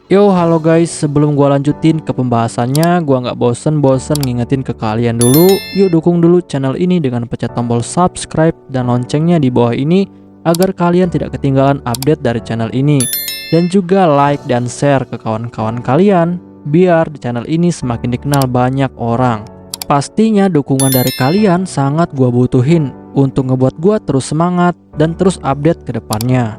Yo, halo guys, sebelum gua lanjutin ke pembahasannya, gua nggak bosen-bosen ngingetin ke kalian dulu. Yuk dukung dulu channel ini dengan pencet tombol subscribe dan loncengnya di bawah ini agar kalian tidak ketinggalan update dari channel ini. Dan juga like dan share ke kawan-kawan kalian biar di channel ini semakin dikenal banyak orang. Pastinya dukungan dari kalian sangat gua butuhin untuk ngebuat gua terus semangat dan terus update ke depannya.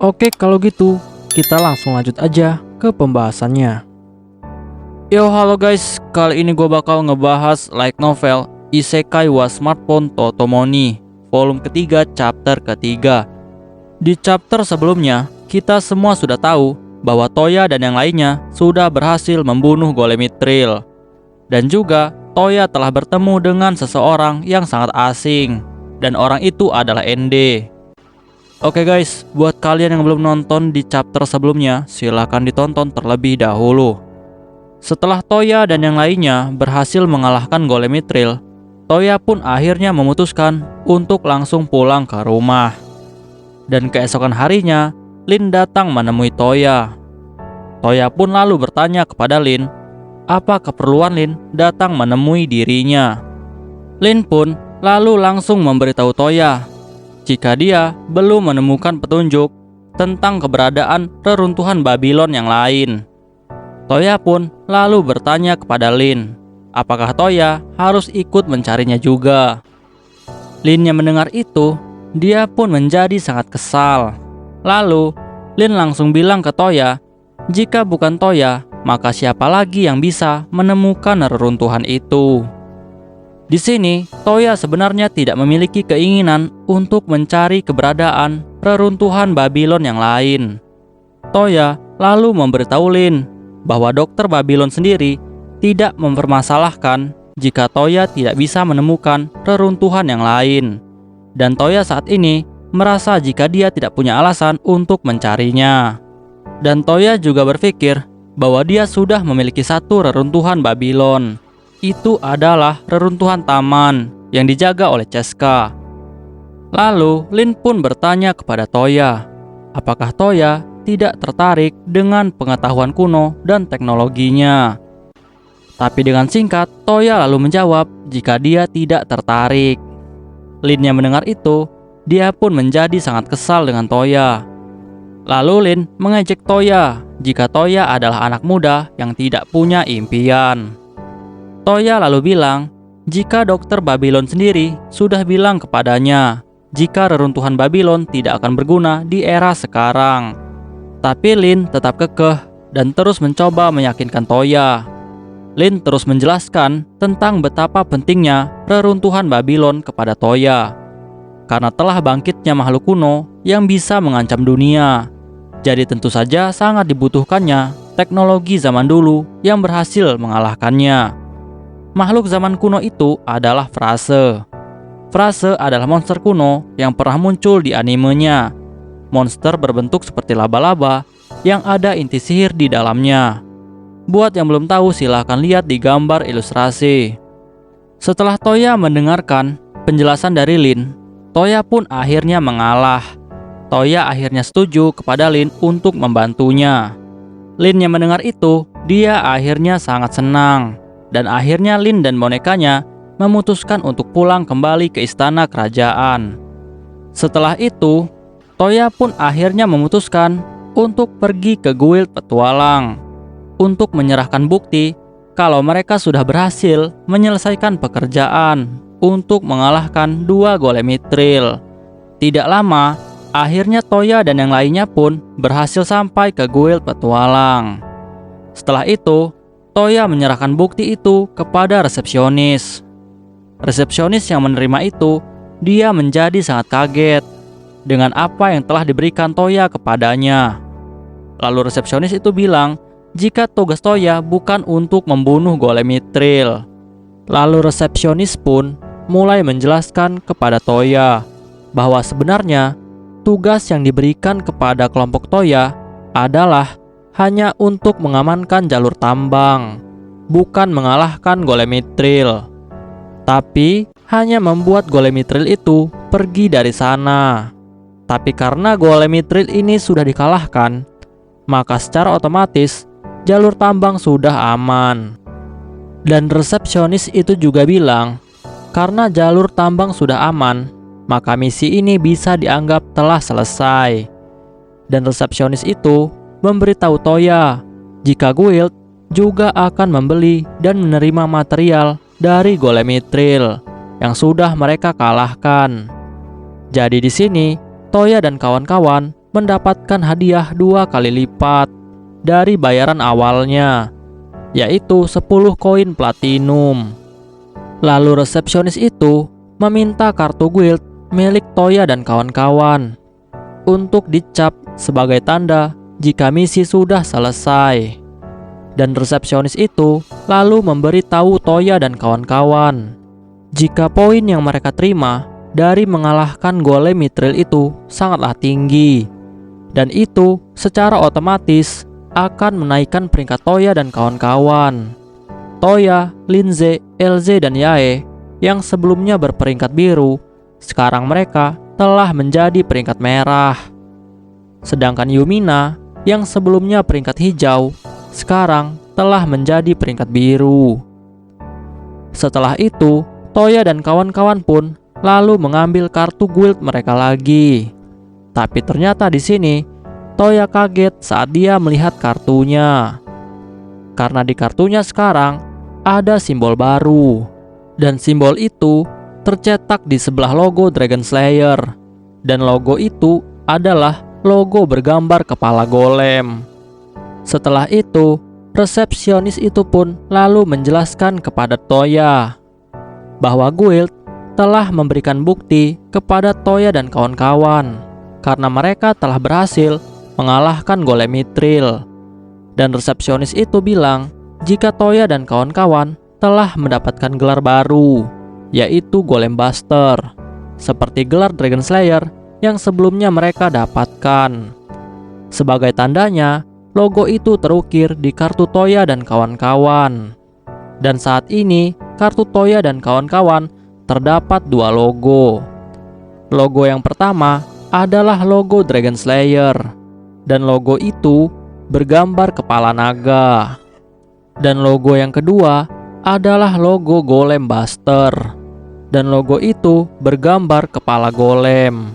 Oke, kalau gitu kita langsung lanjut aja ke pembahasannya. Yo, halo guys, kali ini gue bakal ngebahas light novel Isekai wa Smartphone Totomoni volume ketiga chapter ketiga. Di chapter sebelumnya, kita semua sudah tahu bahwa Toya dan yang lainnya sudah berhasil membunuh Golem Mithril. Dan juga Toya telah bertemu dengan seseorang yang sangat asing, dan orang itu adalah Ende. Oke guys, buat kalian yang belum nonton di chapter sebelumnya, silahkan ditonton terlebih dahulu. Setelah Toya dan yang lainnya berhasil mengalahkan Golem Mithril, Toya pun akhirnya memutuskan untuk langsung pulang ke rumah. Dan keesokan harinya, Lin datang menemui Toya. Toya pun lalu bertanya kepada Lin, apa keperluan Lin datang menemui dirinya. Lin pun lalu langsung memberitahu Toya jika dia belum menemukan petunjuk tentang keberadaan reruntuhan Babylon yang lain. Toya pun lalu bertanya kepada Lin, apakah Toya harus ikut mencarinya juga. Lin yang mendengar itu, dia pun menjadi sangat kesal. Lalu, Lin langsung bilang ke Toya, jika bukan Toya, maka siapa lagi yang bisa menemukan reruntuhan itu. Di sini, Toya sebenarnya tidak memiliki keinginan untuk mencari keberadaan reruntuhan Babylon yang lain. Toya lalu memberitahu Lin bahwa dokter Babylon sendiri tidak mempermasalahkan jika Toya tidak bisa menemukan reruntuhan yang lain. Dan Toya saat ini merasa jika dia tidak punya alasan untuk mencarinya. Dan Toya juga berpikir bahwa dia sudah memiliki satu reruntuhan Babylon. Itu adalah reruntuhan taman yang dijaga oleh Ceska. Lalu Lin pun bertanya kepada Toya, apakah Toya tidak tertarik dengan pengetahuan kuno dan teknologinya. Tapi dengan singkat, Toya lalu menjawab jika dia tidak tertarik. Lin yang mendengar itu, dia pun menjadi sangat kesal dengan Toya. Lalu Lin mengejek Toya jika Toya adalah anak muda yang tidak punya impian. Toya lalu bilang, jika dokter Babylon sendiri sudah bilang kepadanya jika reruntuhan Babylon tidak akan berguna di era sekarang. Tapi Lin tetap kekeh dan terus mencoba meyakinkan Toya. Lin terus menjelaskan tentang betapa pentingnya reruntuhan Babylon kepada Toya. Karena telah bangkitnya makhluk kuno yang bisa mengancam dunia. Jadi tentu saja sangat dibutuhkannya teknologi zaman dulu yang berhasil mengalahkannya. Makhluk zaman kuno itu adalah Frase. Frase adalah monster kuno yang pernah muncul di animenya. Monster berbentuk seperti laba-laba yang ada inti sihir di dalamnya. Buat yang belum tahu silahkan lihat di gambar ilustrasi. Setelah Toya mendengarkan penjelasan dari Lin, Toya pun akhirnya mengalah. Toya akhirnya setuju kepada Lin untuk membantunya. Lin yang mendengar itu, dia akhirnya sangat senang. Dan akhirnya Lin dan bonekanya memutuskan untuk pulang kembali ke istana kerajaan. Setelah itu, Toya pun akhirnya memutuskan untuk pergi ke guild petualang untuk menyerahkan bukti kalau mereka sudah berhasil menyelesaikan pekerjaan untuk mengalahkan dua Golem Mithril. Tidak lama, akhirnya Toya dan yang lainnya pun berhasil sampai ke guild petualang. Setelah itu, Toya menyerahkan bukti itu kepada resepsionis. Resepsionis yang menerima itu, dia menjadi sangat kaget dengan apa yang telah diberikan Toya kepadanya. Lalu resepsionis itu bilang, jika tugas Toya bukan untuk membunuh Golem Mithril. Lalu resepsionis pun mulai menjelaskan kepada Toya bahwa sebenarnya tugas yang diberikan kepada kelompok Toya adalah hanya untuk mengamankan jalur tambang, bukan mengalahkan Golem Mithril. Tapi hanya membuat Golem Mithril itu pergi dari sana. Tapi karena Golem Mithril ini sudah dikalahkan, maka secara otomatis jalur tambang sudah aman. Dan resepsionis itu juga bilang, karena jalur tambang sudah aman, maka misi ini bisa dianggap telah selesai. Dan resepsionis itu memberitahu Toya jika guild juga akan membeli dan menerima material dari golem mithril yang sudah mereka kalahkan. Jadi di sini Toya dan kawan-kawan mendapatkan hadiah 2 kali lipat dari bayaran awalnya, yaitu 10 koin platinum. Lalu resepsionis itu meminta kartu guild milik Toya dan kawan-kawan untuk dicap sebagai tanda jika misi sudah selesai. Dan resepsionis itu lalu memberitahu Toya dan kawan-kawan jika poin yang mereka terima dari mengalahkan golem mithril itu sangatlah tinggi, dan itu secara otomatis akan menaikkan peringkat Toya dan kawan-kawan. Toya, Linze, LZ, dan Yae yang sebelumnya berperingkat biru, sekarang mereka telah menjadi peringkat merah. Sedangkan Yumina yang sebelumnya peringkat hijau, sekarang telah menjadi peringkat biru. Setelah itu, Toya dan kawan-kawan pun lalu mengambil kartu guild mereka lagi. Tapi ternyata di sini Toya kaget saat dia melihat kartunya. Karena di kartunya sekarang ada simbol baru. Dan simbol itu tercetak di sebelah logo Dragon Slayer. Dan logo itu adalah logo bergambar kepala golem. Setelah itu, resepsionis itu pun lalu menjelaskan kepada Toya bahwa guild telah memberikan bukti kepada Toya dan kawan-kawan karena mereka telah berhasil mengalahkan golem mithril. Dan resepsionis itu bilang jika Toya dan kawan-kawan telah mendapatkan gelar baru, yaitu Golem Buster, seperti gelar Dragon Slayer yang sebelumnya mereka dapatkan. Sebagai tandanya, logo itu terukir di kartu Toya dan kawan-kawan. Dan saat ini, kartu Toya dan kawan-kawan terdapat 2 logo. Logo yang pertama adalah logo Dragon Slayer, dan logo itu bergambar kepala naga. Dan logo yang kedua adalah logo Golem Buster, dan logo itu bergambar kepala golem.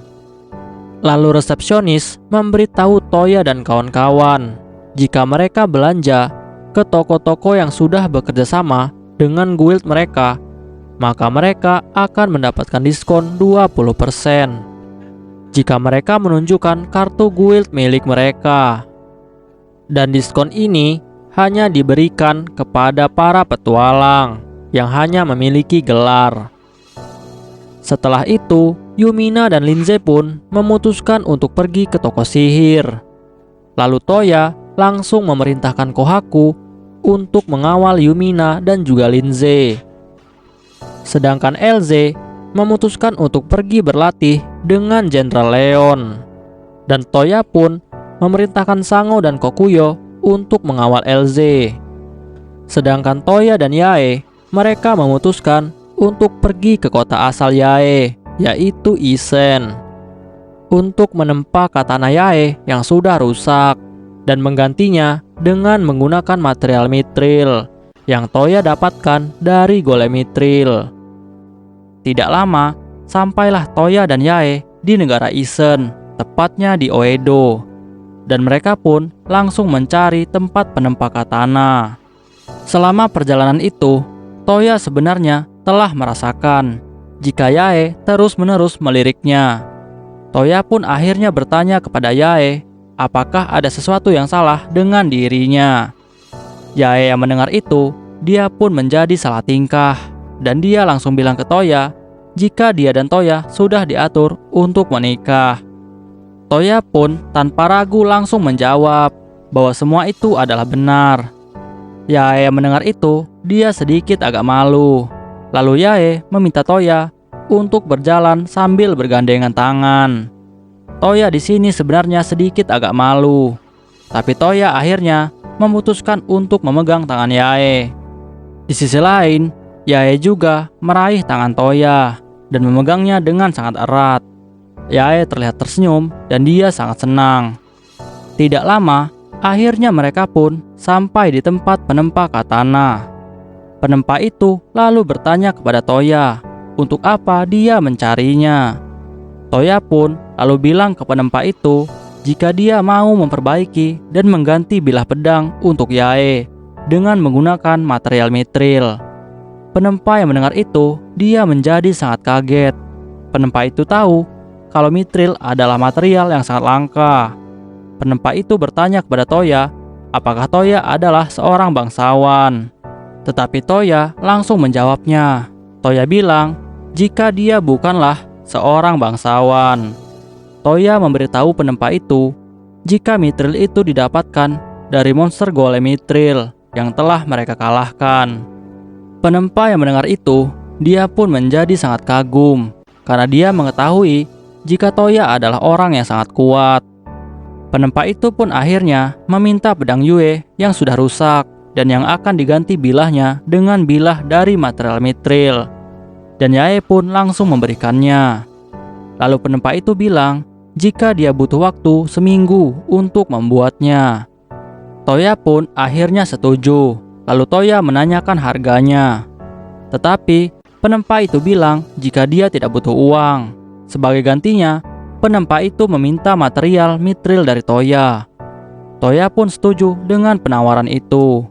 Lalu resepsionis memberitahu Toya dan kawan-kawan jika mereka belanja ke toko-toko yang sudah bekerja sama dengan guild mereka, maka mereka akan mendapatkan diskon 20% jika mereka menunjukkan kartu guild milik mereka. Dan diskon ini hanya diberikan kepada para petualang yang hanya memiliki gelar. Setelah itu, Yumina dan Linze pun memutuskan untuk pergi ke toko sihir. Lalu Toya langsung memerintahkan Kohaku untuk mengawal Yumina dan juga Linze. Sedangkan LZ memutuskan untuk pergi berlatih dengan Jenderal Leon. Dan Toya pun memerintahkan Sango dan Kokuyo untuk mengawal LZ. Sedangkan Toya dan Yae, mereka memutuskan untuk pergi ke kota asal Yae, yaitu Isen, untuk menempa katana Yae yang sudah rusak dan menggantinya dengan menggunakan material mithril yang Toya dapatkan dari golem mithril. Tidak lama, sampailah Toya dan Yae di negara Isen, tepatnya di Oedo, dan mereka pun langsung mencari tempat penempa katana. Selama perjalanan itu, Toya sebenarnya telah merasakan jika Yae terus-menerus meliriknya. Toya pun akhirnya bertanya kepada Yae apakah ada sesuatu yang salah dengan dirinya. Yae yang mendengar itu, dia pun menjadi salah tingkah, dan dia langsung bilang ke Toya jika dia dan Toya sudah diatur untuk menikah. Toya pun tanpa ragu langsung menjawab bahwa semua itu adalah benar. Yae yang mendengar itu, dia sedikit agak malu. Lalu Yae meminta Toya untuk berjalan sambil bergandengan tangan. Toya di sini sebenarnya sedikit agak malu, tapi Toya akhirnya memutuskan untuk memegang tangan Yae. Di sisi lain, Yae juga meraih tangan Toya dan memegangnya dengan sangat erat. Yae terlihat tersenyum dan dia sangat senang. Tidak lama, Akhirnya mereka pun sampai di tempat penempa katana. Penempa itu lalu bertanya kepada Toya untuk apa dia mencarinya. Toya pun lalu bilang ke penempa itu jika dia mau memperbaiki dan mengganti bilah pedang untuk Yae dengan menggunakan material mithril. Penempa yang mendengar itu, dia menjadi sangat kaget. Penempa itu tahu kalau mithril adalah material yang sangat langka. Penempa itu bertanya kepada Toya, apakah Toya adalah seorang bangsawan. Tetapi Toya langsung menjawabnya. Toya bilang, jika dia bukanlah seorang bangsawan. Toya memberitahu penempa itu, jika mithril itu didapatkan dari monster golem mithril yang telah mereka kalahkan. Penempa yang mendengar itu, dia pun menjadi sangat kagum karena dia mengetahui jika Toya adalah orang yang sangat kuat. Penempa itu pun akhirnya meminta pedang Yue yang sudah rusak dan yang akan diganti bilahnya dengan bilah dari material mithril. Dan Yae pun langsung memberikannya. Lalu penempa itu bilang jika dia butuh waktu seminggu untuk membuatnya. Toya pun akhirnya setuju. Lalu Toya menanyakan harganya. Tetapi penempa itu bilang jika dia tidak butuh uang. Sebagai gantinya, penempa itu meminta material mithril dari Toya. Toya pun setuju dengan penawaran itu.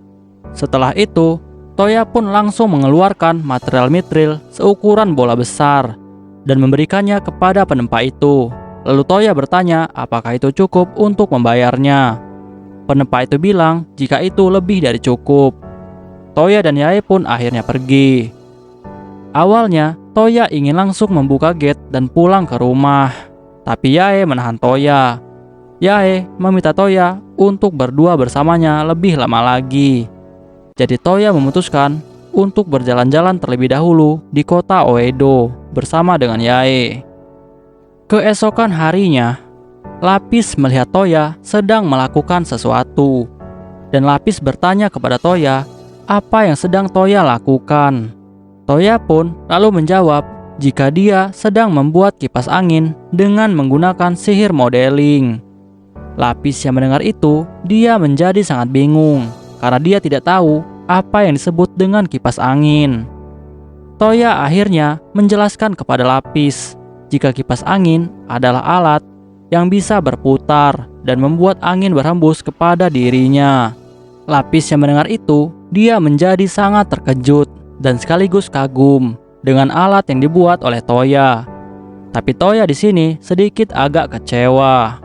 Setelah itu, Toya pun langsung mengeluarkan material mithril seukuran bola besar dan memberikannya kepada penempa itu. Lalu Toya bertanya apakah itu cukup untuk membayarnya. Penempa itu bilang jika itu lebih dari cukup. Toya dan Yae pun akhirnya pergi. Awalnya, Toya ingin langsung membuka gate dan pulang ke rumah. Tapi Yae menahan Toya. Yae meminta Toya untuk berdua bersamanya lebih lama lagi. Jadi Toya memutuskan untuk berjalan-jalan terlebih dahulu di kota Oedo bersama dengan Yae. Keesokan harinya, Lapis melihat Toya sedang melakukan sesuatu. Dan Lapis bertanya kepada Toya apa yang sedang Toya lakukan. Toya pun lalu menjawab jika dia sedang membuat kipas angin dengan menggunakan sihir modeling. Lapis yang mendengar itu, dia menjadi sangat bingung karena dia tidak tahu apa yang disebut dengan kipas angin. Toya akhirnya menjelaskan kepada Lapis jika kipas angin adalah alat yang bisa berputar dan membuat angin berhembus kepada dirinya. Lapis yang mendengar itu, dia menjadi sangat terkejut dan sekaligus kagum dengan alat yang dibuat oleh Toya. Tapi Toya di sini sedikit agak kecewa.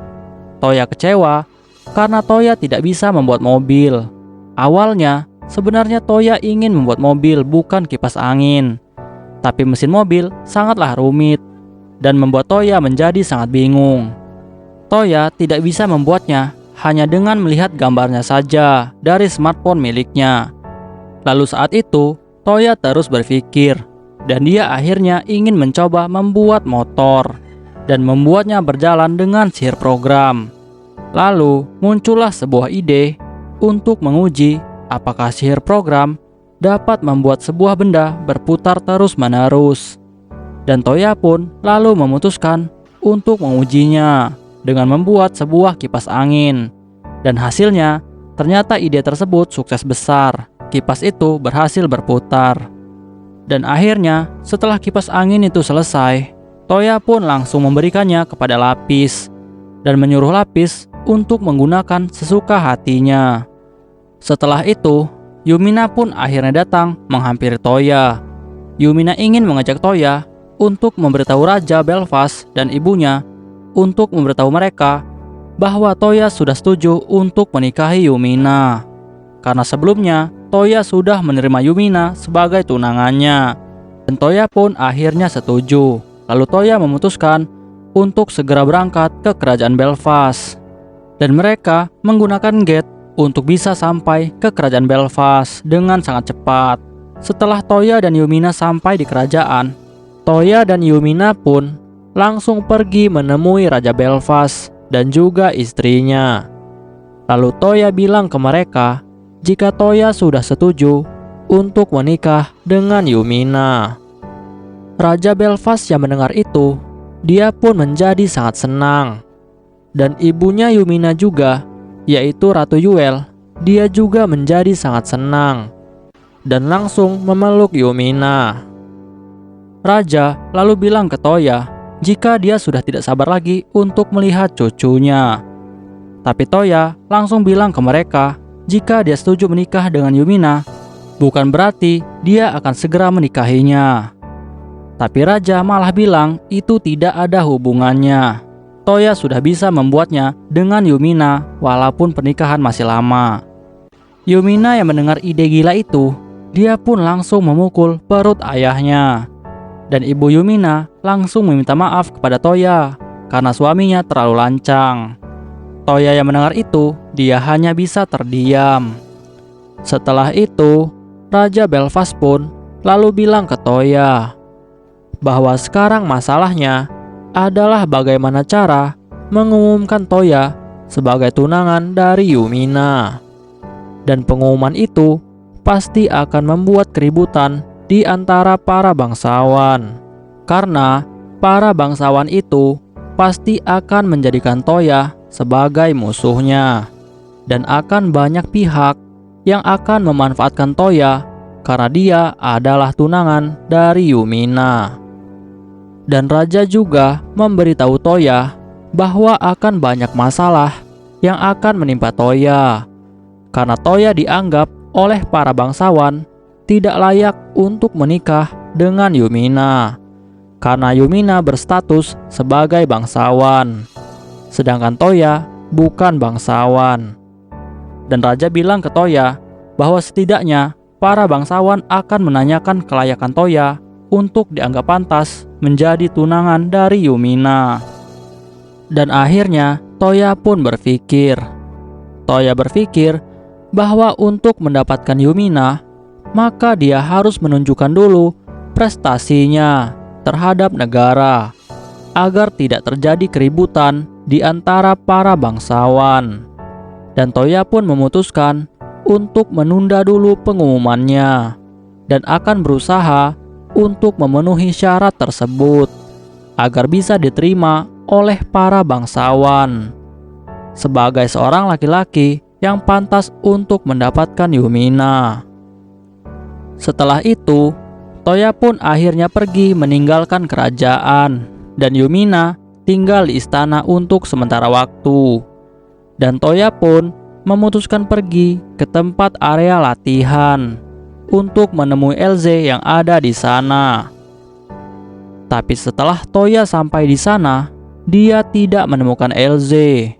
Toya kecewa karena Toya tidak bisa membuat mobil. Awalnya, sebenarnya Toya ingin membuat mobil bukan kipas angin. Tapi mesin mobil sangatlah rumit dan membuat Toya menjadi sangat bingung. Toya tidak bisa membuatnya hanya dengan melihat gambarnya saja dari smartphone miliknya. Lalu saat itu, Toya terus berpikir dan dia akhirnya ingin mencoba membuat motor dan membuatnya berjalan dengan sihir program. Lalu muncullah sebuah ide untuk menguji apakah sihir program dapat membuat sebuah benda berputar terus-menerus. Dan Toya pun lalu memutuskan untuk mengujinya dengan membuat sebuah kipas angin. Dan hasilnya, ternyata ide tersebut sukses besar. Kipas itu berhasil berputar. Dan akhirnya, setelah kipas angin itu selesai, Toya pun langsung memberikannya kepada Lapis dan menyuruh Lapis untuk menggunakan sesuka hatinya. Setelah itu, Yumina pun akhirnya datang menghampiri Toya. Yumina ingin mengajak Toya untuk memberitahu Raja Belfast dan ibunya untuk memberitahu mereka bahwa Toya sudah setuju untuk menikahi Yumina. Karena sebelumnya Toya sudah menerima Yumina sebagai tunangannya. Dan Toya pun akhirnya setuju. Lalu Toya memutuskan untuk segera berangkat ke kerajaan Belfast. Dan mereka menggunakan gate untuk bisa sampai ke kerajaan Belfast dengan sangat cepat. Setelah Toya dan Yumina sampai di kerajaan, Toya dan Yumina pun langsung pergi menemui Raja Belfast dan juga istrinya. Lalu Toya bilang ke mereka jika Toya sudah setuju untuk menikah dengan Yumina. Raja Belfast yang mendengar itu, dia pun menjadi sangat senang. Dan ibunya Yumina juga yaitu Ratu Yuel, dia juga menjadi sangat senang dan langsung memeluk Yumina. Raja lalu bilang ke Toya jika dia sudah tidak sabar lagi untuk melihat cucunya. Tapi Toya langsung bilang ke mereka jika dia setuju menikah dengan Yumina, bukan berarti dia akan segera menikahinya. Tapi Raja malah bilang itu tidak ada hubungannya. Toya sudah bisa membuatnya dengan Yumina walaupun pernikahan masih lama. Yumina yang mendengar ide gila itu, dia pun langsung memukul perut ayahnya. Dan ibu Yumina langsung meminta maaf kepada Toya karena suaminya terlalu lancang. Toya yang mendengar itu, dia hanya bisa terdiam. Setelah itu, Raja Belfast pun lalu bilang ke Toya bahwa sekarang masalahnya adalah bagaimana cara mengumumkan Toya sebagai tunangan dari Yumina. Dan pengumuman itu pasti akan membuat keributan di antara para bangsawan, karena para bangsawan itu pasti akan menjadikan Toya sebagai musuhnya, dan akan banyak pihak yang akan memanfaatkan Toya karena dia adalah tunangan dari Yumina. Dan Raja juga memberitahu Toya bahwa akan banyak masalah yang akan menimpa Toya, karena Toya dianggap oleh para bangsawan tidak layak untuk menikah dengan Yumina, karena Yumina berstatus sebagai bangsawan, sedangkan Toya bukan bangsawan. Dan Raja bilang ke Toya bahwa setidaknya para bangsawan akan menanyakan kelayakan Toya untuk dianggap pantas menjadi tunangan dari Yumina. Dan akhirnya Toya pun berpikir bahwa untuk mendapatkan Yumina, maka dia harus menunjukkan dulu prestasinya terhadap negara agar tidak terjadi keributan di antara para bangsawan. Dan Toya pun memutuskan untuk menunda dulu pengumumannya dan akan berusaha untuk memenuhi syarat tersebut agar bisa diterima oleh para bangsawan sebagai seorang laki-laki yang pantas untuk mendapatkan Yumina. Setelah itu, Toya pun akhirnya pergi meninggalkan kerajaan, dan Yumina tinggal di istana untuk sementara waktu. Dan Toya pun memutuskan pergi ke tempat area latihan untuk menemui Elze yang ada di sana. Tapi setelah Toya sampai di sana, dia tidak menemukan Elze.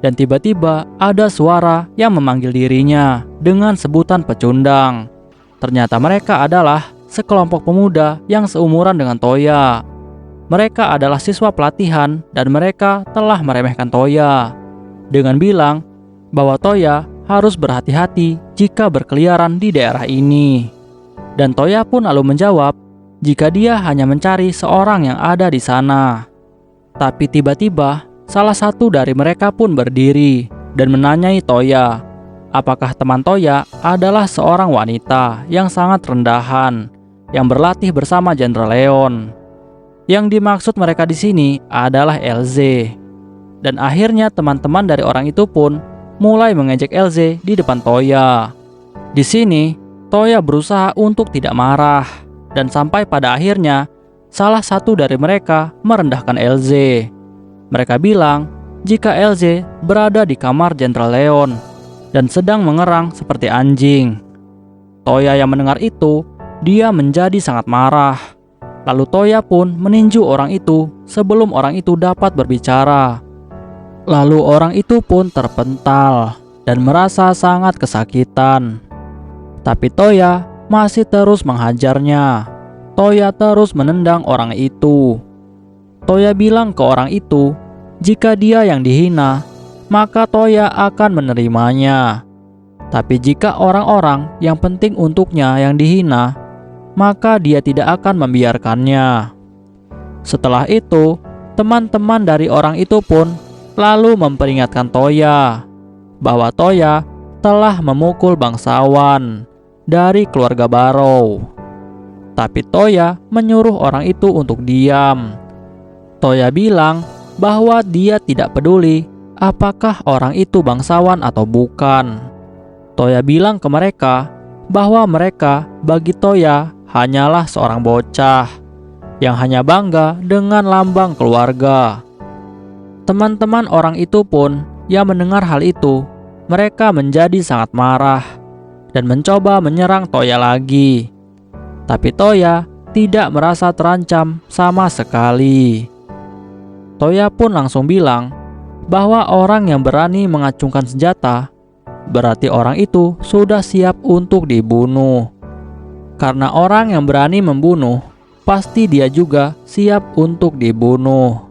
Dan tiba-tiba ada suara yang memanggil dirinya dengan sebutan pecundang. Ternyata mereka adalah sekelompok pemuda yang seumuran dengan Toya. Mereka adalah siswa pelatihan dan mereka telah meremehkan Toya dengan bilang bahwa Toya harus berhati-hati jika berkeliaran di daerah ini. Dan Toya pun lalu menjawab jika dia hanya mencari seorang yang ada di sana. Tapi tiba-tiba salah satu dari mereka pun berdiri dan menanyai Toya apakah teman Toya adalah seorang wanita yang sangat rendahan yang berlatih bersama Jenderal Leon. Yang dimaksud mereka di sini adalah Elze. Dan akhirnya teman-teman dari orang itu pun mulai mengejek Elze di depan Toya. Di sini Toya berusaha untuk tidak marah, dan sampai pada akhirnya salah satu dari mereka merendahkan Elze. Mereka bilang jika Elze berada di kamar Jenderal Leon dan sedang mengerang seperti anjing. Toya yang mendengar itu, dia menjadi sangat marah. Lalu Toya pun meninju orang itu sebelum orang itu dapat berbicara. Lalu orang itu pun terpental dan merasa sangat kesakitan. Tapi Toya masih terus menghajarnya. Toya terus menendang orang itu. Toya bilang ke orang itu, jika dia yang dihina, maka Toya akan menerimanya. Tapi jika orang-orang yang penting untuknya yang dihina, maka dia tidak akan membiarkannya. Setelah itu, teman-teman dari orang itu pun lalu memperingatkan Toya bahwa Toya telah memukul bangsawan dari keluarga Barrow. Tapi Toya menyuruh orang itu untuk diam. Toya bilang bahwa dia tidak peduli apakah orang itu bangsawan atau bukan. Toya bilang ke mereka bahwa mereka bagi Toya hanyalah seorang bocah yang hanya bangga dengan lambang keluarga. Teman-teman orang itu pun yang mendengar hal itu, mereka menjadi sangat marah dan mencoba menyerang Toya lagi. Tapi Toya tidak merasa terancam sama sekali. Toya pun langsung bilang bahwa orang yang berani mengacungkan senjata berarti orang itu sudah siap untuk dibunuh. Karena orang yang berani membunuh, pasti dia juga siap untuk dibunuh.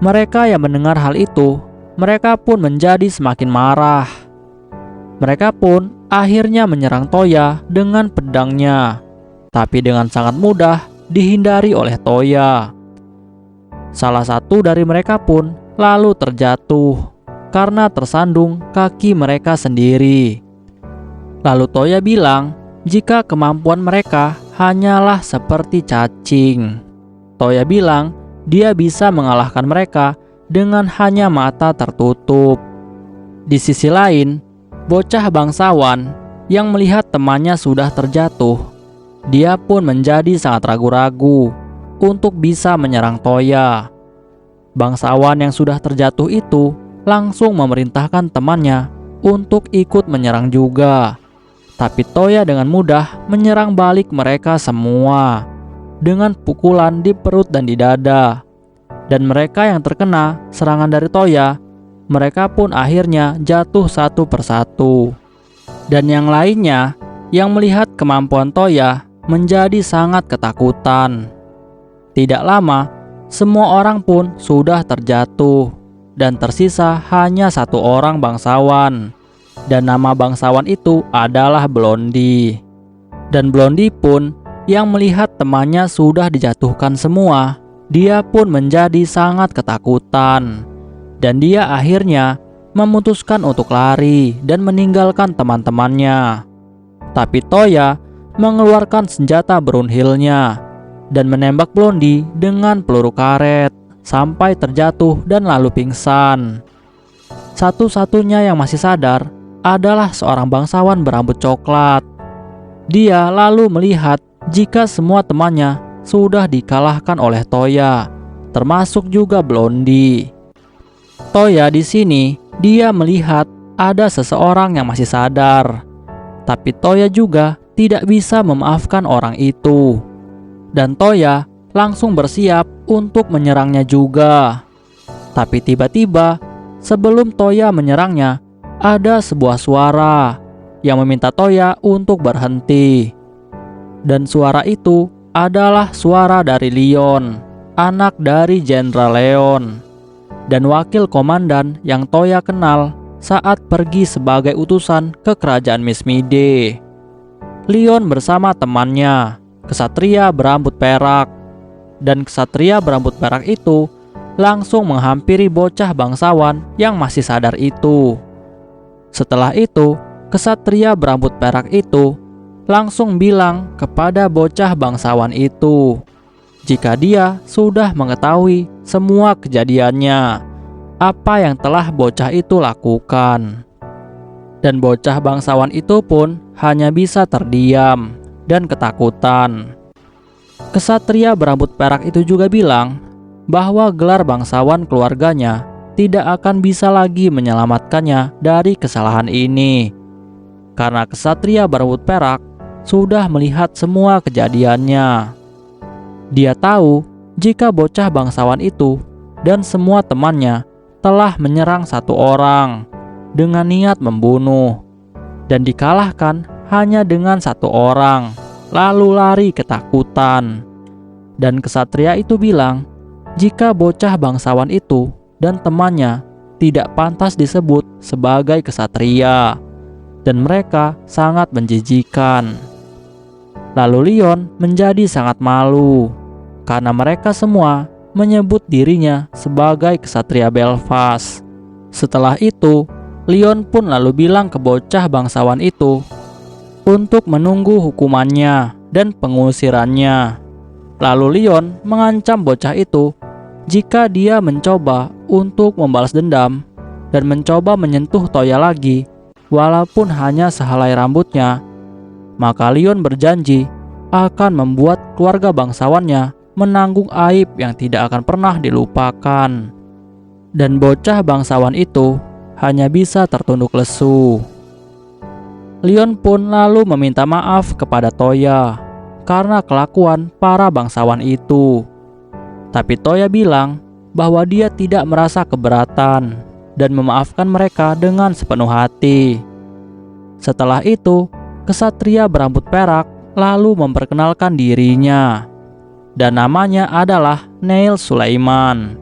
Mereka yang mendengar hal itu, mereka pun menjadi semakin marah. Mereka pun akhirnya menyerang Toya dengan pedangnya, tapi dengan sangat mudah dihindari oleh Toya. Salah satu dari mereka pun lalu terjatuh karena tersandung kaki mereka sendiri. Lalu Toya bilang jika kemampuan mereka hanyalah seperti cacing. Toya bilang dia bisa mengalahkan mereka dengan hanya mata tertutup. Di sisi lain, bocah bangsawan yang melihat temannya sudah terjatuh, dia pun menjadi sangat ragu-ragu untuk bisa menyerang Toya. Bangsawan yang sudah terjatuh itu langsung memerintahkan temannya untuk ikut menyerang juga. Tapi Toya dengan mudah menyerang balik mereka semua dengan pukulan di perut dan di dada. Dan mereka yang terkena serangan dari Toya, mereka pun akhirnya jatuh satu persatu. Dan yang lainnya yang melihat kemampuan Toya menjadi sangat ketakutan. Tidak lama, semua orang pun sudah terjatuh dan tersisa hanya satu orang bangsawan. Dan nama bangsawan itu adalah Blondie. Dan Blondie pun yang melihat temannya sudah dijatuhkan semua, dia pun menjadi sangat ketakutan. Dan dia akhirnya memutuskan untuk lari dan meninggalkan teman-temannya. Tapi Toya mengeluarkan senjata Brunhildnya dan menembak Blondie dengan peluru karet sampai terjatuh dan lalu pingsan. Satu-satunya yang masih sadar adalah seorang bangsawan berambut coklat. Dia lalu melihat jika semua temannya sudah dikalahkan oleh Toya, termasuk juga Blondie. Toya di sini dia melihat ada seseorang yang masih sadar, tapi Toya juga tidak bisa memaafkan orang itu. Dan Toya langsung bersiap untuk menyerangnya juga. Tapi tiba-tiba sebelum Toya menyerangnya, ada sebuah suara yang meminta Toya untuk berhenti. Dan suara itu adalah suara dari Leon, anak dari Jenderal Leon, dan wakil komandan yang Toya kenal saat pergi sebagai utusan ke kerajaan Mismide. Leon bersama temannya, kesatria berambut perak. Dan kesatria berambut perak itu langsung menghampiri bocah bangsawan yang masih sadar itu. Setelah itu, kesatria berambut perak itu langsung bilang kepada bocah bangsawan itu jika dia sudah mengetahui semua kejadiannya, apa yang telah bocah itu lakukan. Dan bocah bangsawan itu pun hanya bisa terdiam dan ketakutan. Kesatria berambut perak itu juga bilang bahwa gelar bangsawan keluarganya tidak akan bisa lagi menyelamatkannya dari kesalahan ini, karena kesatria berambut perak sudah melihat semua kejadiannya. Dia tahu jika bocah bangsawan itu dan semua temannya telah menyerang satu orang dengan niat membunuh, dan dikalahkan hanya dengan satu orang, lalu lari ketakutan. Dan kesatria itu bilang jika bocah bangsawan itu dan temannya tidak pantas disebut sebagai kesatria, dan mereka sangat menjijikan. Lalu Leon menjadi sangat malu karena mereka semua menyebut dirinya sebagai kesatria Belfast. Setelah itu, Leon pun lalu bilang ke bocah bangsawan itu untuk menunggu hukumannya dan pengusirannya. Lalu Leon mengancam bocah itu jika dia mencoba untuk membalas dendam, dan mencoba menyentuh Toya lagi, walaupun hanya sehelai rambutnya, maka Leon berjanji akan membuat keluarga bangsawannya menanggung aib yang tidak akan pernah dilupakan. Dan bocah bangsawan itu hanya bisa tertunduk lesu. Leon pun lalu meminta maaf kepada Toya karena kelakuan para bangsawan itu. Tapi Toya bilang bahwa dia tidak merasa keberatan dan memaafkan mereka dengan sepenuh hati. Setelah itu, kesatria berambut perak lalu memperkenalkan dirinya, dan namanya adalah Neil Sulaiman.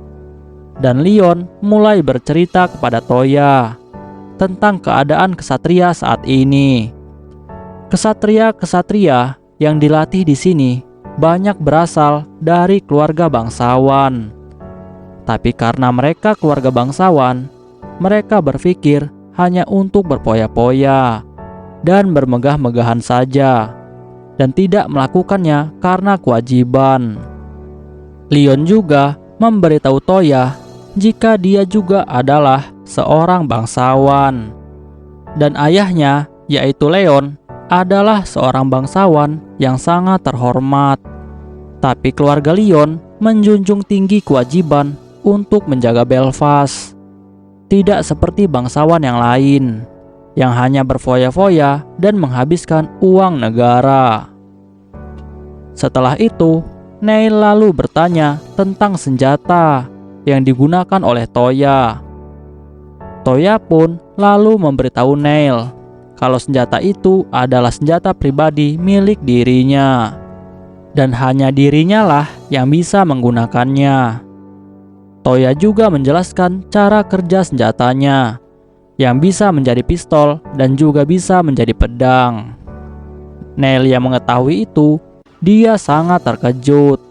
Dan Leon mulai bercerita kepada Toya tentang keadaan kesatria saat ini. Kesatria-kesatria yang dilatih di sini banyak berasal dari keluarga bangsawan. Tapi karena mereka keluarga bangsawan, mereka berpikir hanya untuk berpoya-poya dan bermegah-megahan saja, dan tidak melakukannya karena kewajiban. Leon juga memberitahu Toya jika dia juga adalah seorang bangsawan, dan ayahnya, yaitu Leon, adalah seorang bangsawan yang sangat terhormat. Tapi keluarga Leon menjunjung tinggi kewajiban untuk menjaga Belfast, tidak seperti bangsawan yang lain yang hanya berfoya-foya dan menghabiskan uang negara. Setelah itu, Neil lalu bertanya tentang senjata yang digunakan oleh Toya. Toya pun lalu memberitahu Neil kalau senjata itu adalah senjata pribadi milik dirinya, dan hanya dirinya lah yang bisa menggunakannya. Toya juga menjelaskan cara kerja senjatanya, yang bisa menjadi pistol dan juga bisa menjadi pedang. Neil yang mengetahui itu, dia sangat terkejut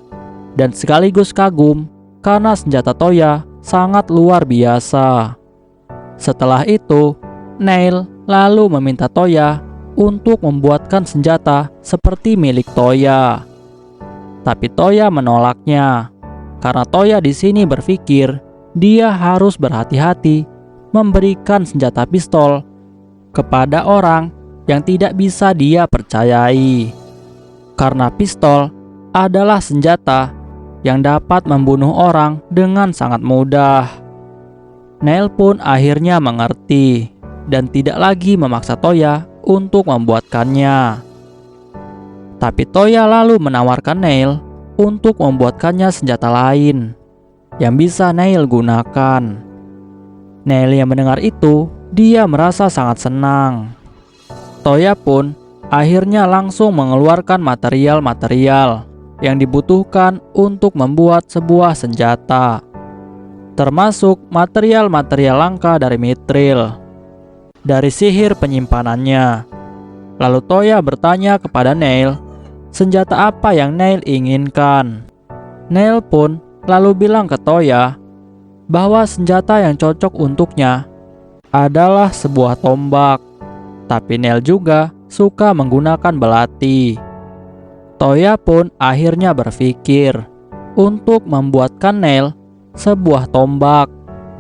dan sekaligus kagum karena senjata Toya sangat luar biasa. Setelah itu, Neil lalu meminta Toya untuk membuatkan senjata seperti milik Toya. Tapi Toya menolaknya karena Toya di sini berpikir dia harus berhati-hati memberikan senjata pistol kepada orang yang tidak bisa dia percayai. Karena pistol adalah senjata yang dapat membunuh orang dengan sangat mudah. Neil pun akhirnya mengerti dan tidak lagi memaksa Toya untuk membuatkannya. Tapi Toya lalu menawarkan Neil untuk membuatkannya senjata lain yang bisa Neil gunakan. Neil yang mendengar itu, dia merasa sangat senang. Toya pun akhirnya langsung mengeluarkan material-material yang dibutuhkan untuk membuat sebuah senjata, termasuk material-material langka dari Mithril, dari sihir penyimpanannya. Lalu Toya bertanya kepada Neil, senjata apa yang Neil inginkan. Neil pun lalu bilang ke Toya bahwa senjata yang cocok untuknya adalah sebuah tombak. Tapi Neil juga suka menggunakan belati. Toya pun akhirnya berpikir untuk membuatkan Neil sebuah tombak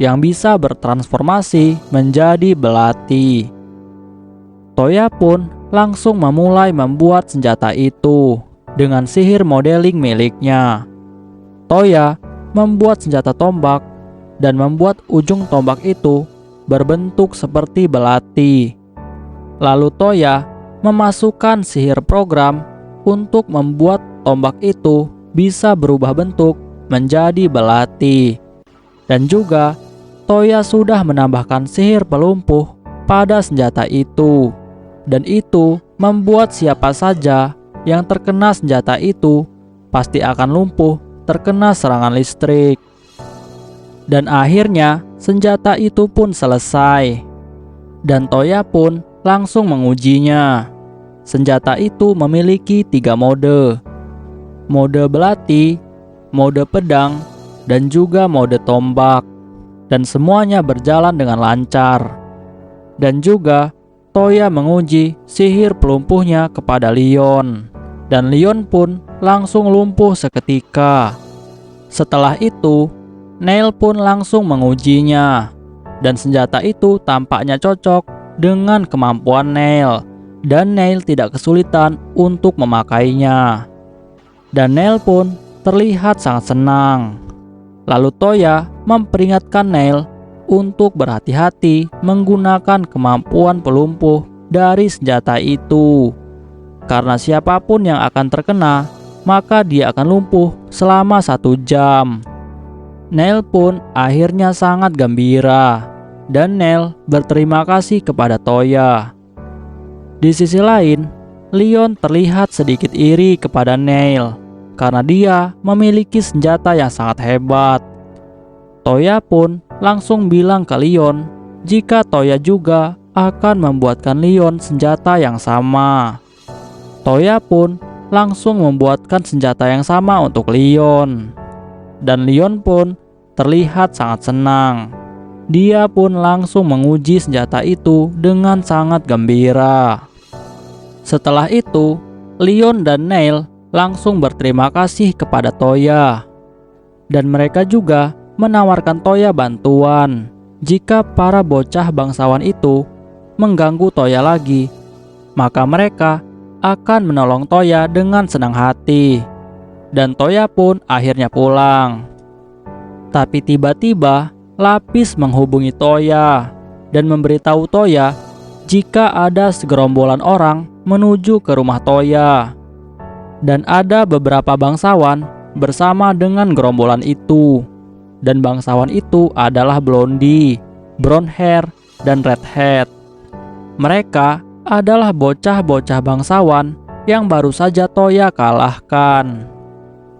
yang bisa bertransformasi menjadi belati. Toya pun langsung memulai membuat senjata itu dengan sihir modeling miliknya. Toya membuat senjata tombak dan membuat ujung tombak itu berbentuk seperti belati. Lalu Toya memasukkan sihir program untuk membuat tombak itu bisa berubah bentuk menjadi belati. Dan juga Toya sudah menambahkan sihir pelumpuh pada senjata itu. Dan itu membuat siapa saja yang terkena senjata itu pasti akan lumpuh terkena serangan listrik. Dan akhirnya senjata itu pun selesai. Dan Toya pun langsung mengujinya. Senjata itu memiliki 3 mode. Mode belati, mode pedang, dan juga mode tombak. Dan semuanya berjalan dengan lancar. Dan juga Toya menguji sihir pelumpuhnya kepada Leon. Dan Leon pun langsung lumpuh seketika. Setelah itu, Neil pun langsung mengujinya. Dan senjata itu tampaknya cocok dengan kemampuan Neil, dan Neil tidak kesulitan untuk memakainya. Dan Neil pun terlihat sangat senang. Lalu Toya memperingatkan Neil untuk berhati-hati menggunakan kemampuan pelumpuh dari senjata itu. Karena siapapun yang akan terkena, maka dia akan lumpuh selama 1 jam. Neil pun akhirnya sangat gembira, dan Neil berterima kasih kepada Toya. Di sisi lain, Leon terlihat sedikit iri kepada Neil karena dia memiliki senjata yang sangat hebat. Toya pun langsung bilang ke Leon jika Toya juga akan membuatkan Leon senjata yang sama. Toya pun langsung membuatkan senjata yang sama untuk Leon. Dan Leon pun terlihat sangat senang. Dia pun langsung menguji senjata itu dengan sangat gembira. Setelah itu, Leon dan Neil langsung berterima kasih kepada Toya. Dan mereka juga menawarkan Toya bantuan jika para bocah bangsawan itu mengganggu Toya lagi, maka mereka akan menolong Toya dengan senang hati. Dan Toya pun akhirnya pulang. Tapi tiba-tiba Lapis menghubungi Toya dan memberitahu Toya jika ada segerombolan orang menuju ke rumah Toya. Dan ada beberapa bangsawan bersama dengan gerombolan itu. Dan bangsawan itu adalah Blondie, Brown Hair, dan Red Hat. Mereka adalah bocah-bocah bangsawan yang baru saja Toya kalahkan.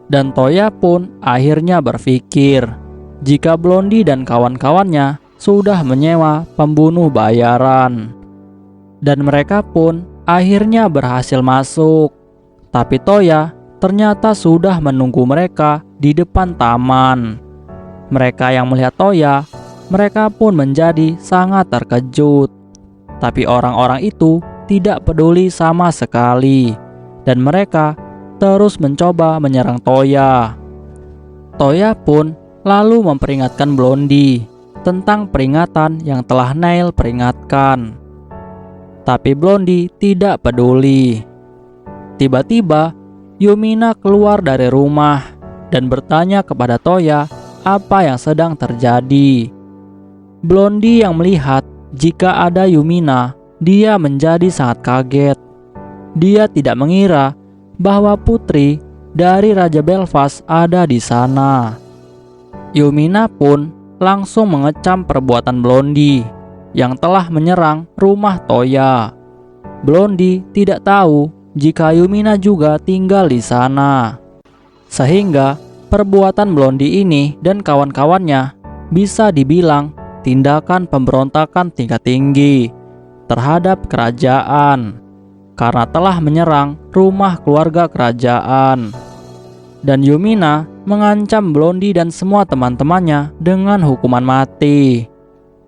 Dan Toya pun akhirnya berpikir jika Blondie dan kawan-kawannya sudah menyewa pembunuh bayaran. Dan mereka pun akhirnya berhasil masuk. Tapi Toya ternyata sudah menunggu mereka di depan taman. Mereka yang melihat Toya, mereka pun menjadi sangat terkejut. Tapi orang-orang itu tidak peduli sama sekali, dan mereka terus mencoba menyerang Toya. Toya pun lalu memperingatkan Blondie tentang peringatan yang telah Neil peringatkan. Tapi Blondie tidak peduli. Tiba-tiba Yumina keluar dari rumah dan bertanya kepada Toya apa yang sedang terjadi. Blondie yang melihat jika ada Yumina, dia menjadi sangat kaget. Dia tidak mengira bahwa putri dari Raja Belfast ada di sana. Yumina pun langsung mengecam perbuatan Blondie yang telah menyerang rumah Toya. Blondie tidak tahu jika Yumina juga tinggal di sana. Sehingga perbuatan Blondie ini dan kawan-kawannya bisa dibilang tindakan pemberontakan tingkat tinggi terhadap kerajaan karena telah menyerang rumah keluarga kerajaan. Dan Yumina mengancam Blondie dan semua teman-temannya dengan hukuman mati.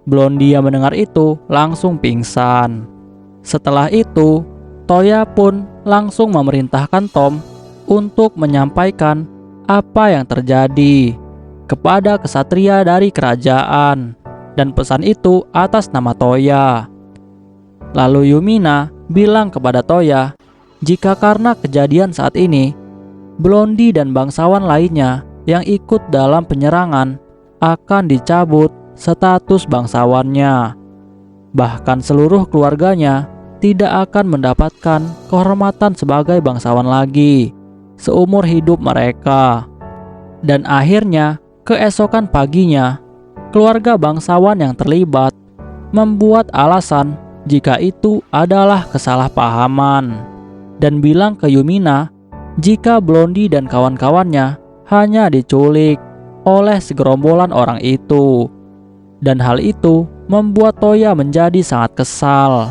Blondie yang mendengar itu langsung pingsan. Setelah itu, Toya pun langsung memerintahkan Tom untuk menyampaikan apa yang terjadi kepada kesatria dari kerajaan, dan pesan itu atas nama Toya. Lalu Yumina bilang kepada Toya jika karena kejadian saat ini, Blondie dan bangsawan lainnya yang ikut dalam penyerangan akan dicabut status bangsawannya. Bahkan seluruh keluarganya tidak akan mendapatkan kehormatan sebagai bangsawan lagi seumur hidup mereka. Dan akhirnya keesokan paginya, keluarga bangsawan yang terlibat membuat alasan jika itu adalah kesalahpahaman dan bilang ke Yumina jika Blondie dan kawan-kawannya hanya diculik oleh segerombolan orang itu. Dan hal itu membuat Toya menjadi sangat kesal.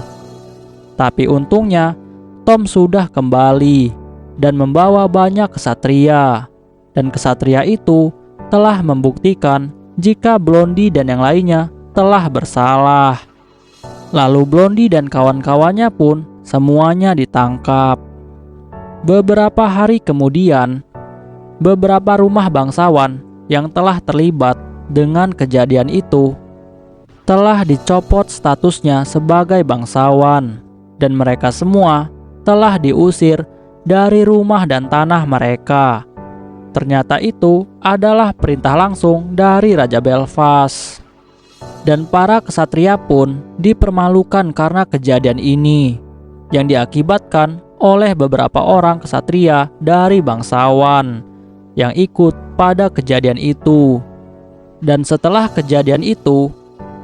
Tapi untungnya Tom sudah kembali dan membawa banyak kesatria. Dan kesatria itu telah membuktikan jika Blondie dan yang lainnya telah bersalah. Lalu Blondie dan kawan-kawannya pun semuanya ditangkap. Beberapa hari kemudian, beberapa rumah bangsawan yang telah terlibat dengan kejadian itu telah dicopot statusnya sebagai bangsawan, dan mereka semua telah diusir dari rumah dan tanah mereka. Ternyata itu adalah perintah langsung dari Raja Belfast. Dan para kesatria pun dipermalukan karena kejadian ini, yang diakibatkan oleh beberapa orang kesatria dari bangsawan yang ikut pada kejadian itu. Dan setelah kejadian itu,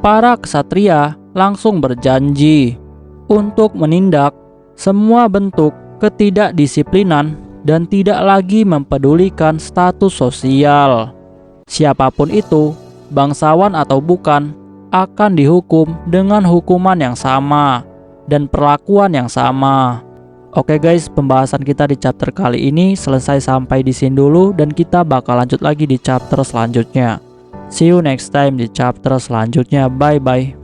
para kesatria langsung berjanji untuk menindak semua bentuk ketidakdisiplinan dan tidak lagi mempedulikan status sosial. Siapapun itu, bangsawan atau bukan, akan dihukum dengan hukuman yang sama dan perlakuan yang sama. Oke guys, pembahasan kita di chapter kali ini selesai sampai di sini dulu, dan kita bakal lanjut lagi di chapter selanjutnya. See you next time di chapter selanjutnya. Bye bye.